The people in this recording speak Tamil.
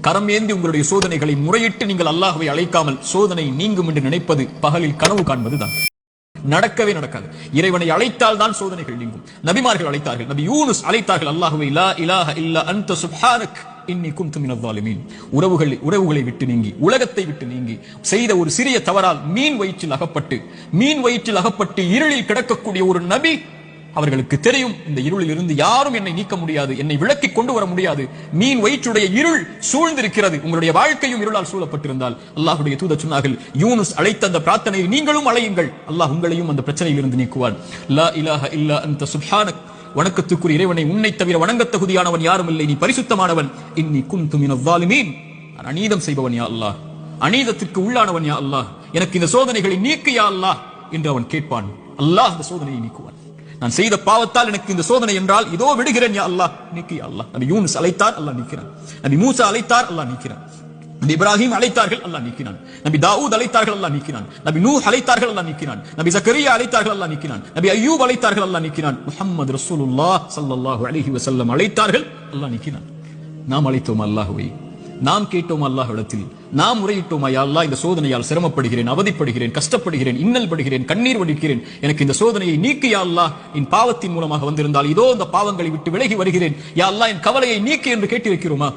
கரம் ஏந்தி உங்களுடைய சோதனைகளை முறையிட்டு நீங்கள் அல்லாஹ்வை அழைக்காமல் சோதனை நீங்கும் என்று நினைப்பது பகலில் கனவு காண்பதுதான். நடக்கவே நடக்காது. இறைவனை அழைத்தால் தான் சோதனைகள் நீங்கும். நபிமார்கள் அழைத்தார்கள். நபி யூனுஸ் அழைத்தார்கள் அல்லாஹ்வை, லா இலாஹ இல்லா அன்த சுப்ஹானக் இன்னி குன்து மினல் ஸாலிமீன். உறவுகளை விட்டு நீங்கி, உலகத்தை விட்டு நீங்கி செய்த ஒரு சிறிய தவறால் மீன் வயிற்றில் அகப்பட்டு இருளில் கிடக்கக்கூடிய ஒரு நபி, அவர்களுக்கு தெரியும் இந்த இருளில் இருந்து யாரும் என்னை நீக்க முடியாது, என்னை விளக்கி கொண்டு வர முடியாது. மீன் வயிற்றுடைய இருள் சூழ்ந்திருக்கிறது. உங்களுடைய வாழ்க்கையும் இருளால் சூழப்பட்டிருந்தால் அல்லாஹ்வுடைய தூதர் சொன்னார்கள், யூனுஸ் அழைத்த அந்த பிரார்த்தனையை நீங்களும் அழையுங்கள், அல்லாஹ் உங்களையும் அந்த பிரச்சனையில் இருந்து நீக்குவான். லா இலாஹ இல்லா அன்த சுப்ஹானக், வணக்கத்துக்குரிய இறைவனை, உன்னை தவிர வணங்க தகுதியானவன் யாரும் இல்லை, நீ பரிசுத்தமானவன். இன்னி குன்து மினல் ஸாலிமீன், நான் அநீதம் செய்பவன் யா அல்லாஹ், அநீதத்திற்கு உள்ளானவன் யா அல்லாஹ், எனக்கு இந்த சோதனைகளை நீக்கு யா அல்லாஹ் என்று அவன் கேட்பான். அல்லாஹ் அந்த சோதனையை நீக்குவான். நான் செய்த பாவத்தால் எனக்கு இந்த சோதனை என்றால் இதோ விடுகிறேன் யா அல்லாஹ், நீக்கு யா அல்லாஹ். நபி யூனுஸ் அழைத்தார், அல்லாஹ் நீக்கிறான். நபி மூசா அழைத்தார், அல்லாஹ் நீக்கிறான். நபி இப்ராஹிம் அழைத்தார்கள், அல்லாஹ் நீக்கினான். நபி தாவூத் அழைத்தார்கள், அல்லாஹ் நீக்கினான். நபி நூஹ் அழைத்தார்கள், அல்லாஹ் நீக்கினான். நபி ஜக்கரியா அழைத்தார்கள், அல்லாஹ் நீக்கினான். நபி அய்யூப் அழைத்தார்கள், அல்லாஹ் நீக்கினான். முஹம்மது ரசூலுல்லாஹ் ஸல்லல்லாஹு அலைஹி வஸல்லம் அழைத்தார்கள், அல்லாஹ் நீக்கினான். நாம் அழைத்தோம் அல்லாஹ்வை, நாம் கேட்டோம் அல்லாஹ்விடத்தில், நாம் முறையிட்டோம், யா அல்லாஹ் இந்த சோதனையால் சிரமப்படுகிறேன், அவதிப்படுகிறேன், கஷ்டப்படுகிறேன், இன்னல் படுகிறேன், கண்ணீர் வடிக்கிறேன், எனக்கு இந்த சோதனையை நீக்கு யா அல்லாஹ். என் பாவத்தின் மூலமாக வந்திருந்தால் இதோ இந்த பாவங்களை விட்டு விலகி வருகிறேன் யா அல்லாஹ், என் கவலையை நீக்கு என்று கேட்டிருக்கிறோமா?